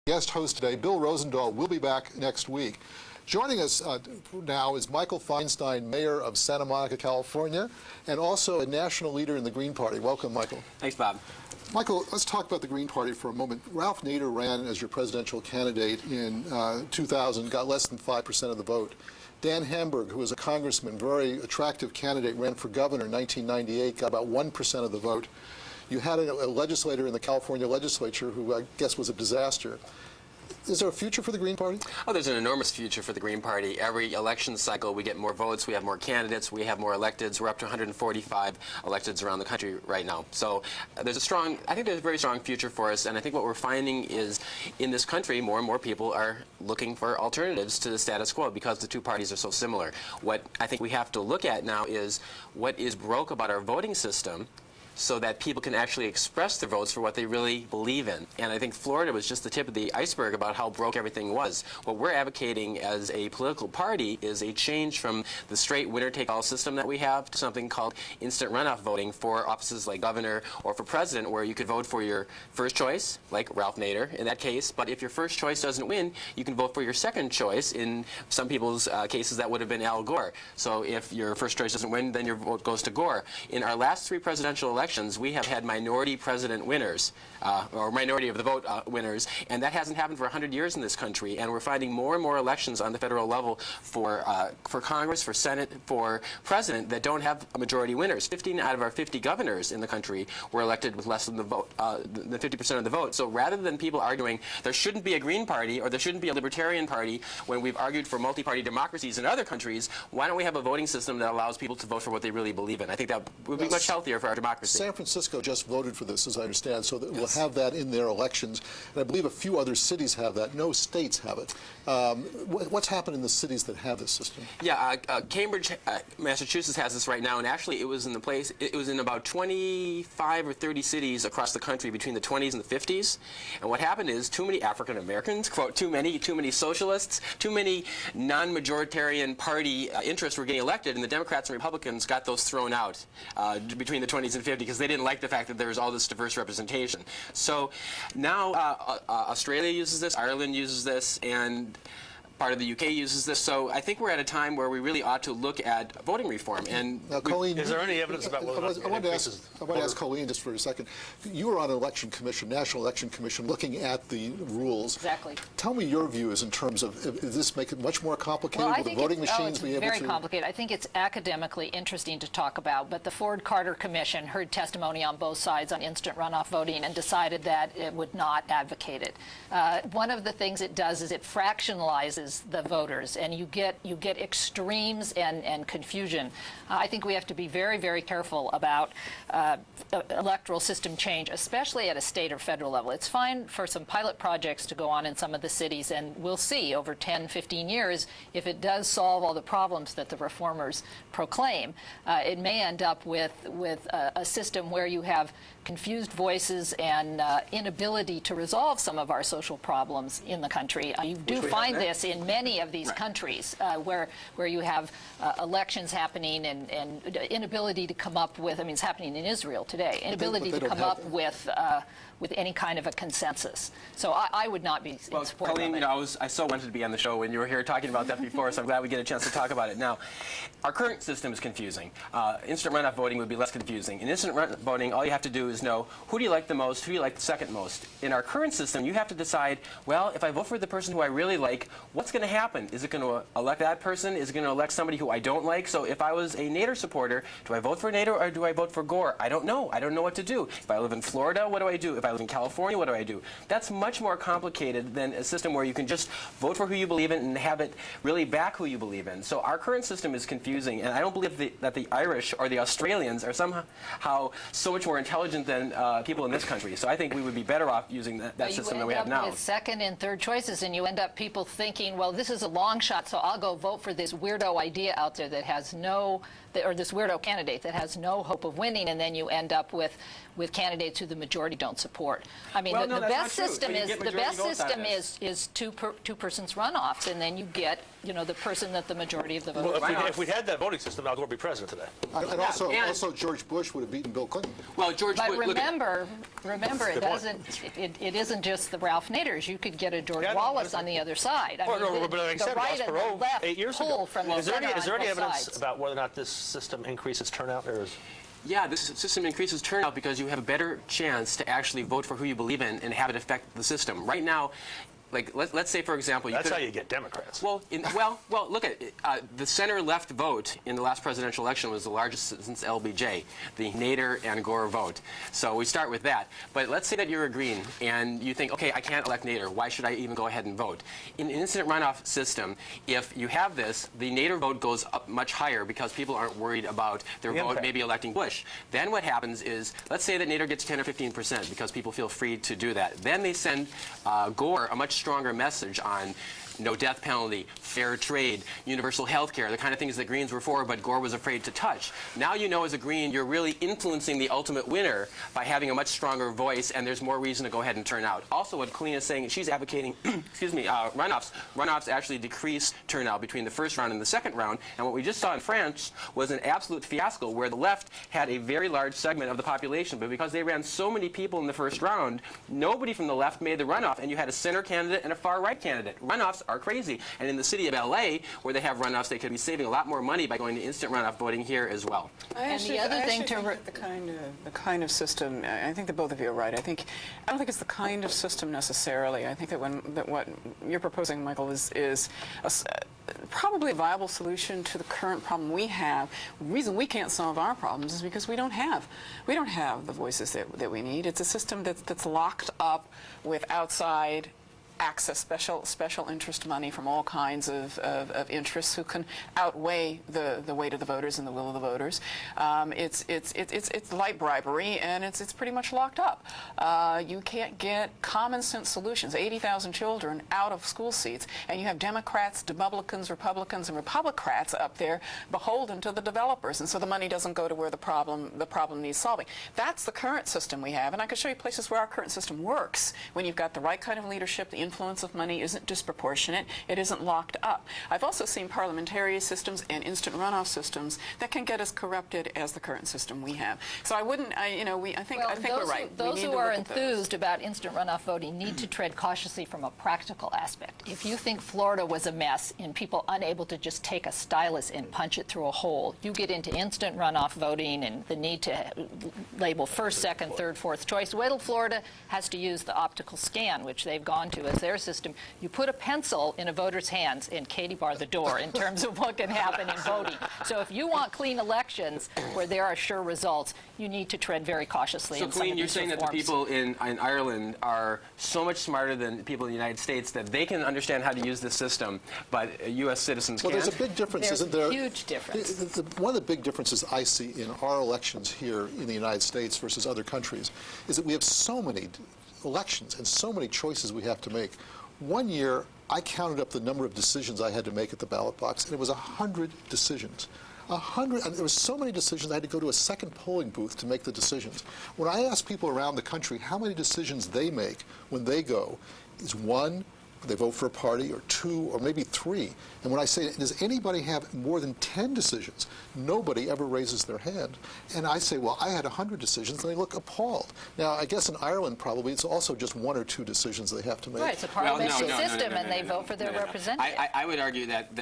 Guest host today, Bill Rosendahl, will be back next week. Joining us now is Michael Feinstein, Mayor of Santa Monica, California, and also a national leader in the Green Party. Welcome, Michael. Thanks, Bob. Michael, let's talk about the Green Party for a moment. Ralph Nader ran as your presidential candidate in 2000, got less than 5% of the vote. Dan Hamburg, who was a congressman, very attractive candidate, ran for governor in 1998, got about 1% of the vote. You had a legislator in the California legislature who I guess was a disaster. Is there a future for the Green Party? Oh, there's an enormous future for the Green Party. Every election cycle, we get more votes, we have more candidates, we have more electeds. We're up to 145 electeds around the country right now. So I think there's a very strong future for us, and I think what we're finding is in this country, more and more people are looking for alternatives to the status quo because the two parties are so similar. What I think we have to look at now is what is broke about our voting system, so that people can actually express their votes for what they really believe in. And I think Florida was just the tip of the iceberg about how broke everything was. What we're advocating as a political party is a change from the straight winner-take-all system that we have to something called instant runoff voting for offices like governor or for president, where you could vote for your first choice, like Ralph Nader in that case, but if your first choice doesn't win, you can vote for your second choice. In some people's cases, that would have been Al Gore. So if your first choice doesn't win, then your vote goes to Gore. In our last three presidential elections, we have had minority president winners, or minority of the vote winners, and that hasn't happened for 100 years in this country. And we're finding more and more elections on the federal level for Congress, for Senate, for president that don't have majority winners. 15 out of our 50 governors in the country were elected with less than the vote, than 50% of the vote. So rather than people arguing there shouldn't be a Green Party or there shouldn't be a Libertarian Party when we've argued for multi-party democracies in other countries, why don't we have a voting system that allows people to vote for what they really believe in? I think that would be much healthier for our democracy. San Francisco just voted for this, as I understand, so that we'll have that in their elections. And I believe a few other cities have that. No states have it. What's happened in the cities that have this system? Yeah, Cambridge, Massachusetts has this right now, and actually it was in about 25 or 30 cities across the country between the 20s and the 50s. And what happened is too many African Americans, quote, too many socialists, too many non-majoritarian party interests were getting elected, and the Democrats and Republicans got those thrown out between the 20s and 50s because they didn't like the fact that there was all this diverse representation. So now Australia uses this, Ireland uses this, and part of the UK uses this. So I think we're at a time where we really ought to look at voting reform. And now, Colleen, is there any evidence about whether I want to ask Colleen just for a second. You were on an election commission, National Election Commission, looking at the rules. Exactly. Tell me your views in terms of, does this make it much more complicated? Well, Will the voting machines be able to? It's very complicated. I think it's academically interesting to talk about, but the Ford-Carter Commission heard testimony on both sides on instant runoff voting and decided that it would not advocate it. One of the things it does is it fractionalizes the voters, and you get extremes and confusion. I think we have to be very, very careful about electoral system change, especially at a state or federal level. It's fine for some pilot projects to go on in some of the cities, and we'll see over 10, 15 years if it does solve all the problems that the reformers proclaim. It may end up with a system where you have confused voices and inability to resolve some of our social problems in the country. You do find this in many of these countries where you have elections happening and inability to come up with, I mean, it's happening in Israel today, inability to come up with any kind of a consensus. So I would not be in support Colleen, of it. I so wanted to be on the show when you were here talking about that before, so I'm glad we get a chance to talk about it now. Our current system is confusing. Instant runoff voting would be less confusing. In instant runoff voting, all you have to do is know who do you like the most, who do you like the second most. In our current system, you have to decide, well, if I vote for the person who I really like, what's going to happen? Is it going to elect that person? Is it going to elect somebody who I don't like? So if I was a Nader supporter, do I vote for Nader or do I vote for Gore? I don't know. I don't know what to do. If I live in Florida, what do I do? If I live in California, what do I do? That's much more complicated than a system where you can just vote for who you believe in and have it really back who you believe in. So our current system is confusing, and I don't believe that the Irish or the Australians are somehow so much more intelligent than people in this country. So I think we would be better off using that system that we have now. You end up with second and third choices, and you end up people thinking, well, this is a long shot, so I'll go vote for this weirdo idea out there that has no or this weirdo candidate that has no hope of winning, and then you end up with candidates who the majority don't support. I mean, Well, the no, that's best not true. system You is get the majority best votes out of system this. is two persons runoffs, and then you get the person that the majority of the voters. Well, if we had that voting system, Al Gore would be president today. And also George Bush would have beaten Bill Clinton. Well, George But Bush, look at- remember, it Good point. doesn't. It isn't just the Ralph Naders. You could get a George Yeah, no, Wallace on the other side. I Well, mean, no, but like I the said, right Ross and the Perot, left 8 years pull ago. from the Is there center any on both evidence sides. about whether or not this system increases turnout? Or is... Yeah, this system increases turnout because you have a better chance to actually vote for who you believe in and have it affect the system. Right now, like let's say, for example, That's how you get Democrats. Well, look at it. The center-left vote in the last presidential election was the largest since LBJ, the Nader and Gore vote. So we start with that. But let's say that you're a Green and you think, okay, I can't elect Nader. Why should I even go ahead and vote? In an instant runoff system, if you have this, the Nader vote goes up much higher because people aren't worried about their vote maybe electing Bush. Then what happens is, let's say that Nader gets 10 or 15% because people feel free to do that. Then they send Gore a much stronger message on no death penalty, fair trade, universal health care, the kind of things that Greens were for, but Gore was afraid to touch. Now you know as a Green you're really influencing the ultimate winner by having a much stronger voice, and there's more reason to go ahead and turn out. Also, what Colleen is saying, she's advocating, excuse me, runoffs. Runoffs actually decrease turnout between the first round and the second round, and what we just saw in France was an absolute fiasco where the left had a very large segment of the population, but because they ran so many people in the first round, nobody from the left made the runoff, and you had a center candidate and a far-right candidate. Runoffs are crazy. And in the city of LA, where they have runoffs, they could be saving a lot more money by going to instant runoff voting here as well. I think that the kind of system, I think that both of you are right. I don't think it's the kind of system necessarily. I think that what you're proposing, Michael, is probably a viable solution to the current problem we have. The reason we can't solve our problems is because we don't have the voices that we need. It's a system that's locked up with outside access, special interest money from all kinds of interests who can outweigh the weight of the voters and the will of the voters. It's light bribery, and it's pretty much locked up. You can't get common sense solutions. 80,000 children out of school seats, and you have Democrats, Republicans, and Republicrats up there beholden to the developers, and so the money doesn't go to where the problem needs solving. That's the current system we have, and I can show you places where our current system works when you've got the right kind of leadership, the influence of money isn't disproportionate, it isn't locked up. I've also seen parliamentary systems and instant runoff systems that can get as corrupted as the current system we have. So I wouldn't, I think we're right. Those who are enthused about instant runoff voting need to tread cautiously from a practical aspect. If you think Florida was a mess and people unable to just take a stylus and punch it through a hole, you get into instant runoff voting and the need to label first, second, third, fourth choice. Wait till Florida has to use the optical scan, which they've gone to as their system. You put a pencil in a voter's hands and Katie bar the door in terms of what can happen in voting. So if you want clean elections where there are sure results, you need to tread very cautiously. So, Colleen, you're saying that the people in Ireland are so much smarter than people in the United States that they can understand how to use this system, but U.S. citizens can't? Well, there's a big difference, isn't there? Huge difference. One of the big differences I see in our elections here in the United States versus other countries is that we have so many elections and so many choices we have to make. One year, I counted up the number of decisions I had to make at the ballot box, and it was 100 decisions. 100, and there were so many decisions, I had to go to a second polling booth to make the decisions. When I ask people around the country how many decisions they make when they go, is one, they vote for a party, or two, or maybe three. And when I say, does anybody have more than 10 decisions? Nobody ever raises their hand. And I say, well, I had 100 decisions, and they look appalled. Now, I guess in Ireland, probably, it's also just one or two decisions they have to make. Right, it's a parliamentary system, and they vote for their representative. I would argue that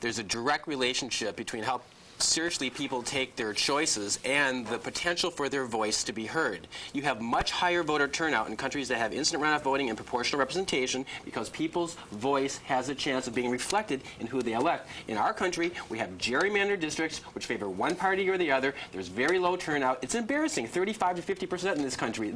there's a direct relationship between how seriously people take their choices and the potential for their voice to be heard. You have much higher voter turnout in countries that have instant runoff voting and proportional representation because people's voice has a chance of being reflected in who they elect. In our country, we have gerrymandered districts which favor one party or the other. There's very low turnout. It's embarrassing, 35 to 50% in this country.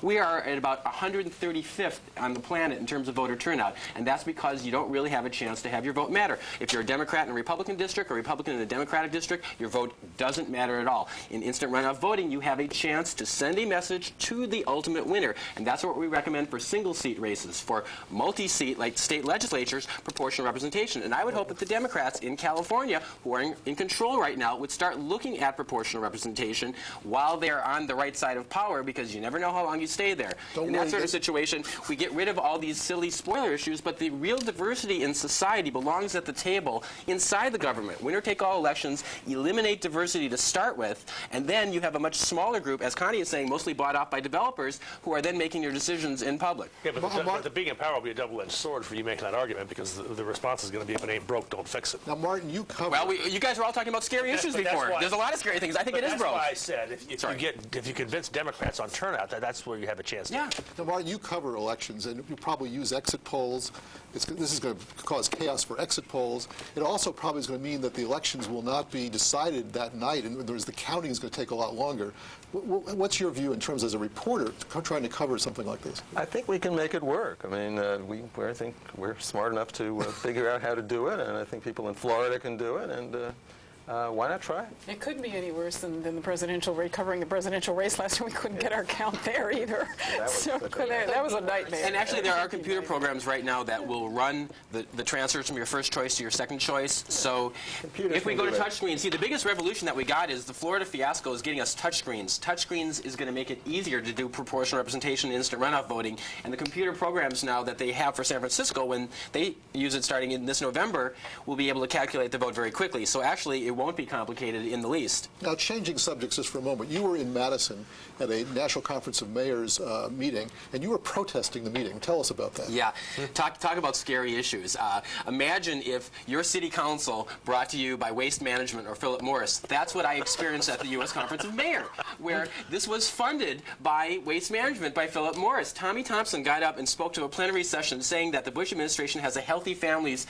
We are at about 135th on the planet in terms of voter turnout, and that's because you don't really have a chance to have your vote matter. If you're a Democrat in a Republican district or Republican in a Democratic district, district, your vote doesn't matter at all. In instant runoff voting, you have a chance to send a message to the ultimate winner, and that's what we recommend for single-seat races. For multi-seat, like state legislatures, proportional representation. And I would hope that the Democrats in California, who are in control right now, would start looking at proportional representation while they're on the right side of power, because you never know how long you stay there. In that sort of situation, we get rid of all these silly spoiler issues, but the real diversity in society belongs at the table inside the government. Winner-take-all elections eliminate diversity to start with, and then you have a much smaller group, as Connie is saying, mostly bought off by developers, who are then making your decisions in public. Yeah, but the being in power will be a double-edged sword for you making that argument, because the response is going to be, if it ain't broke, don't fix it. Now, Martin, you cover... Well, you guys were all talking about scary issues before. There's a lot of scary things. I think it is broke. That's why I said, if you convince Democrats on turnout, that's where you have a chance. Yeah. Now, Martin, you cover elections, and you probably use exit polls. This is going to cause chaos for exit polls. It also probably is going to mean that the elections will not be decided that night, and the counting is going to take a lot longer. What's your view in terms as a reporter trying to cover something like this? I think we can make it work. I mean, I think we're smart enough to figure out how to do it, and I think people in Florida can do it, and why not try it? It couldn't be any worse than the presidential race, covering the presidential race last time. We couldn't get our count there either. That was a nightmare. And actually, there are computer programs right now that will run the transfers from your first choice to your second choice. So if we go to touchscreens, see, the biggest revolution that we got is the Florida fiasco is getting us touchscreens. Touchscreens is going to make it easier to do proportional representation in instant runoff voting. And the computer programs now that they have for San Francisco, when they use it starting in this November, will be able to calculate the vote very quickly. So actually, it won't be complicated in the least. Now, changing subjects just for a moment, you were in Madison at a National Conference of Mayors meeting, and you were protesting the meeting. Tell us about that. Yeah, talk about scary issues. Imagine if your city council brought to you by Waste Management or Philip Morris. That's what I experienced at the U.S. Conference of Mayors, where this was funded by Waste Management, by Philip Morris. Tommy Thompson got up and spoke to a plenary session saying that the Bush administration has a healthy families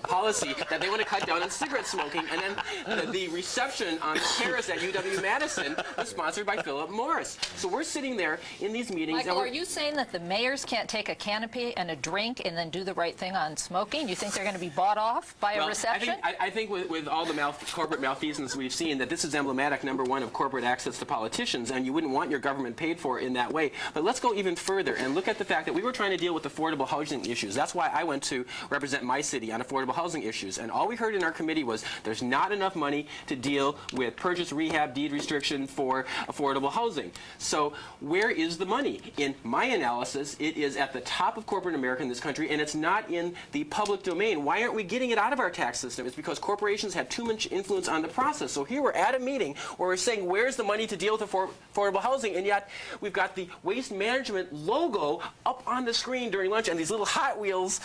policy, that they want to cut down on cigarette smoking, and then the reception on the terrace at UW-Madison was sponsored by Philip Morris. So we're sitting there in these meetings. Michael, are you saying that the mayors can't take a canopy and a drink and then do the right thing on smoking? You think they're going to be bought off by a reception? I think with all the corporate malfeasance we've seen, that this is emblematic, number one, of corporate access to politicians, and you wouldn't want your government paid for in that way. But let's go even further and look at the fact that we were trying to deal with affordable housing issues. That's why I went to represent my city on affordable housing issues. And all we heard in our committee was there's not enough money to deal with purchase, rehab, deed restriction for affordable housing. So where is the money? In my analysis, it is at the top of corporate America in this country, and it's not in the public domain. Why aren't we getting it out of our tax system? It's because corporations have too much influence on the process. So here we're at a meeting where we're saying, where's the money to deal with affordable housing? And yet we've got the Waste Management logo up on the screen during lunch, and these little Hot Wheels,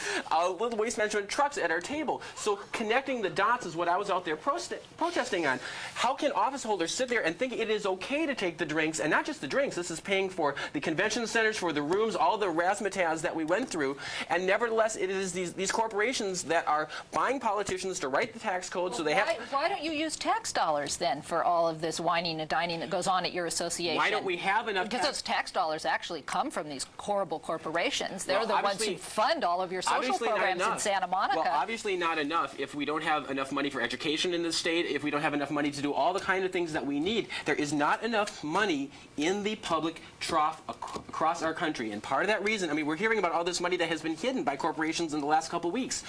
little Waste Management trucks at our table. So connecting the dots is what I was out there protesting on. How can office holders sit there and think it is okay to take the drinks, and not just the drinks, this is paying for the convention centers, for the rooms, all the razzmatazz that we went through, and nevertheless it is these corporations that are buying politicians to write the tax code, so they have... Why don't you use tax dollars then for all of this whining and dining that goes on at your association? Why don't we have enough Because those tax dollars actually come from these horrible corporations. They're the ones who fund all of your social programs in Santa Monica. Well, obviously not enough if we don't have enough money for education in the state, if we don't have enough money to do all the kind of things that we need. There is not enough money in the public trough across our country. And part of that reason, I mean, we're hearing about all this money that has been hidden by corporations in the last couple weeks.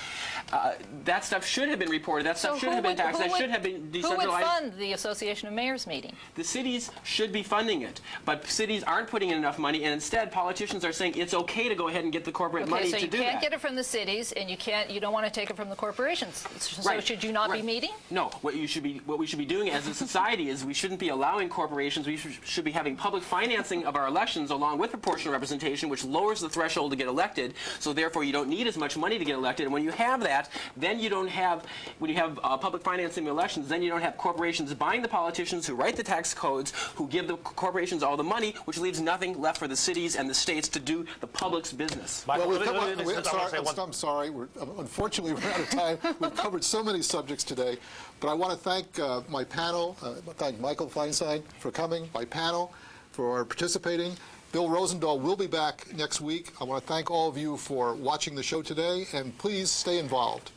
That stuff should have been reported. That stuff should have been taxed. That should have been decentralized. Who would fund the Association of Mayors meeting? The cities should be funding it. But cities aren't putting in enough money, and instead politicians are saying it's okay to go ahead and get the corporate money to do that. So you can't get it from the cities, and you don't want to take it from the corporations. So should you not be meeting? No. What we should be doing as a society is we shouldn't be allowing corporations. We should be having public financing of our elections along with proportional representation, which lowers the threshold to get elected. So therefore, you don't need as much money to get elected. And when you have that, then you don't have, when you have public financing of elections, then you don't have corporations buying the politicians who write the tax codes, who give the corporations all the money, which leaves nothing left for the cities and the states to do the public's business. Michael, I'm sorry. Unfortunately, we're out of time. We've covered so many subjects today. But I want to thank my panel, thank Michael Feinstein for coming, my panel for participating. Bill Rosendahl will be back next week. I want to thank all of you for watching the show today, and please stay involved.